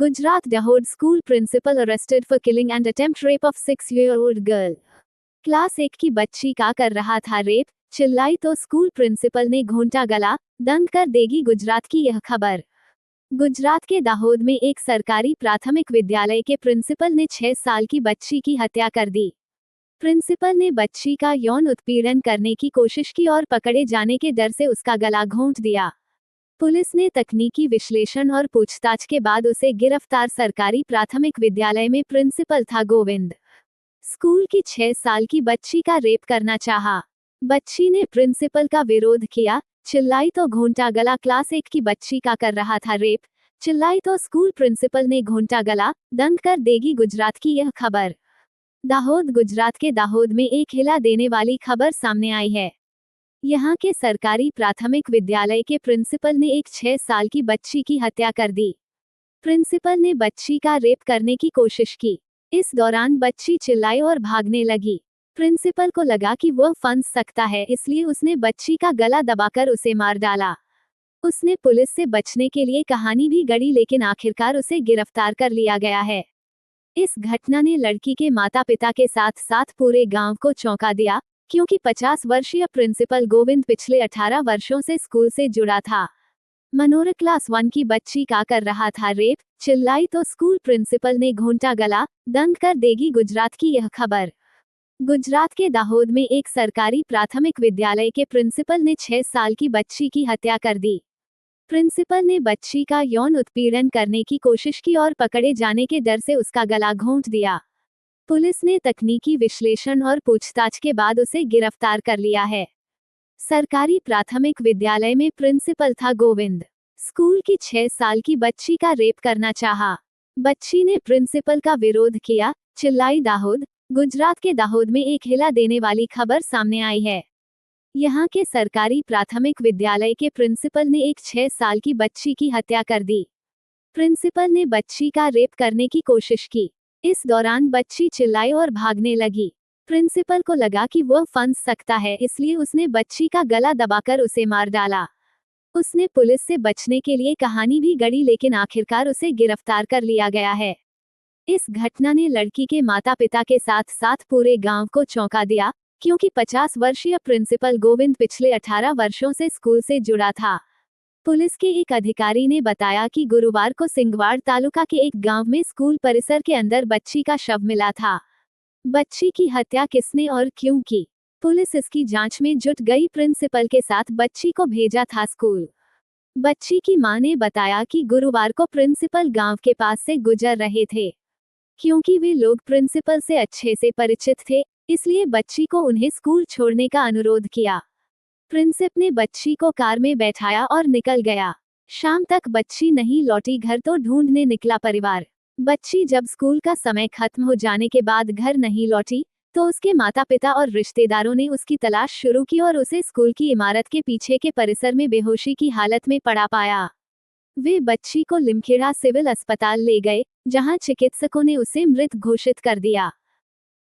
Gujarat Dahod school principal arrested for killing and attempt rape of 6-year-old girl. Class 1 की बच्ची का कर रहा था रेप, चिल्लाई तो स्कूल प्रिंसिपल ने घोंटा गला, दंग कर देगी गुजरात की यह खबर। गुजरात के दाहोद में एक सरकारी प्राथमिक विद्यालय के प्रिंसिपल ने 6 साल की बच्ची की हत्या कर दी। प्रिंसिपल ने बच्ची का यौन उत्पीड़न करने की कोशिश की और पकड़े जाने के डर से उसका गला घोंट दिया। पुलिस ने तकनीकी विश्लेषण और पूछताछ के बाद उसे गिरफ्तार। सरकारी प्राथमिक विद्यालय में प्रिंसिपल था गोविंद। स्कूल की 6 साल की बच्ची का रेप करना चाहा। बच्ची ने प्रिंसिपल का विरोध किया, चिल्लाई तो घोंटा गला। क्लास 1 की बच्ची का कर रहा था रेप, चिल्लाई तो स्कूल प्रिंसिपल ने घोंटा गला, दंग कर देगी गुजरात की यह खबर। दाहोद गुजरात के दाहोद में एक हिला देने वाली खबर सामने आई है। यहां के सरकारी प्राथमिक विद्यालय के प्रिंसिपल ने एक 6 साल की बच्ची की हत्या कर दी। प्रिंसिपल ने बच्ची का रेप करने की कोशिश की। इस दौरान बच्ची चिल्लाई और भागने लगी। प्रिंसिपल को लगा कि वह फंस सकता है, इसलिए उसने बच्ची का गला दबाकर उसे मार डाला। उसने पुलिस से बचने के लिए कहानी भी गढ़ी, लेकिन आखिरकार उसे गिरफ्तार कर लिया गया है। इस घटना ने लड़की के माता पिता के साथ साथ पूरे गांव को चौंका दिया, क्योंकि 50 वर्षीय प्रिंसिपल गोविंद पिछले 18 वर्षों से स्कूल से जुड़ा था। मनोरक क्लास 1 की बच्ची का कर रहा था रेप, चिल्लाई तो स्कूल प्रिंसिपल ने घोंटा गला, दंग कर देगी गुजरात की यह खबर। गुजरात के दाहोद में एक सरकारी प्राथमिक विद्यालय के प्रिंसिपल ने 6 साल की बच्ची की हत्या कर दी। प्रिंसिपल ने बच्ची का यौन उत्पीड़न करने की कोशिश की और पकड़े जाने के डर से उसका गला घोंट दिया। पुलिस ने तकनीकी विश्लेषण और पूछताछ के बाद उसे गिरफ्तार कर लिया है। सरकारी प्राथमिक विद्यालय में प्रिंसिपल था गोविंद। स्कूल की 6 साल की बच्ची का रेप करना चाहा। बच्ची ने प्रिंसिपल का विरोध किया, चिल्लाई। दाहोद गुजरात के दाहोद में एक हिला देने वाली खबर सामने आई है। यहां के सरकारी प्राथमिक विद्यालय के प्रिंसिपल ने एक 6 साल की बच्ची की हत्या कर दी। प्रिंसिपल ने बच्ची का रेप करने की कोशिश की। इस दौरान बच्ची चिल्लाई और भागने लगी। प्रिंसिपल को लगा कि वह फंस सकता है, इसलिए उसने बच्ची का गला दबाकर उसे मार डाला। उसने पुलिस से बचने के लिए कहानी भी गढ़ी, लेकिन आखिरकार उसे गिरफ्तार कर लिया गया है। इस घटना ने लड़की के माता पिता के साथ साथ पूरे गांव को चौंका दिया, क्योंकि 50 वर्षीय प्रिंसिपल गोविंद पिछले 18 वर्षों से स्कूल से जुड़ा था। पुलिस के एक अधिकारी ने बताया कि गुरुवार को सिंगवाड़ तालुका के एक गांव में स्कूल परिसर के अंदर बच्ची का शव मिला था। बच्ची की हत्या किसने और क्यों की, पुलिस इसकी जांच में जुट गई। प्रिंसिपल के साथ बच्ची को भेजा था स्कूल। बच्ची की मां ने बताया कि गुरुवार को प्रिंसिपल गांव के पास से गुजर रहे थे। क्योंकि वे लोग प्रिंसिपल से अच्छे से परिचित थे, इसलिए बच्ची को उन्हें स्कूल छोड़ने का अनुरोध किया। प्रिंसिपल ने बच्ची को कार में बैठाया और निकल गया। शाम तक बच्ची नहीं लौटी घर, तो ढूंढने निकला परिवार। बच्ची जब स्कूल का समय खत्म हो जाने के बाद घर नहीं लौटी, तो उसके माता पिता और रिश्तेदारों ने उसकी तलाश शुरू की और उसे स्कूल की इमारत के पीछे के परिसर में बेहोशी की हालत में पड़ा पाया। वे बच्ची को लिमखेड़ा सिविल अस्पताल ले गए, जहां चिकित्सकों ने उसे मृत घोषित कर दिया।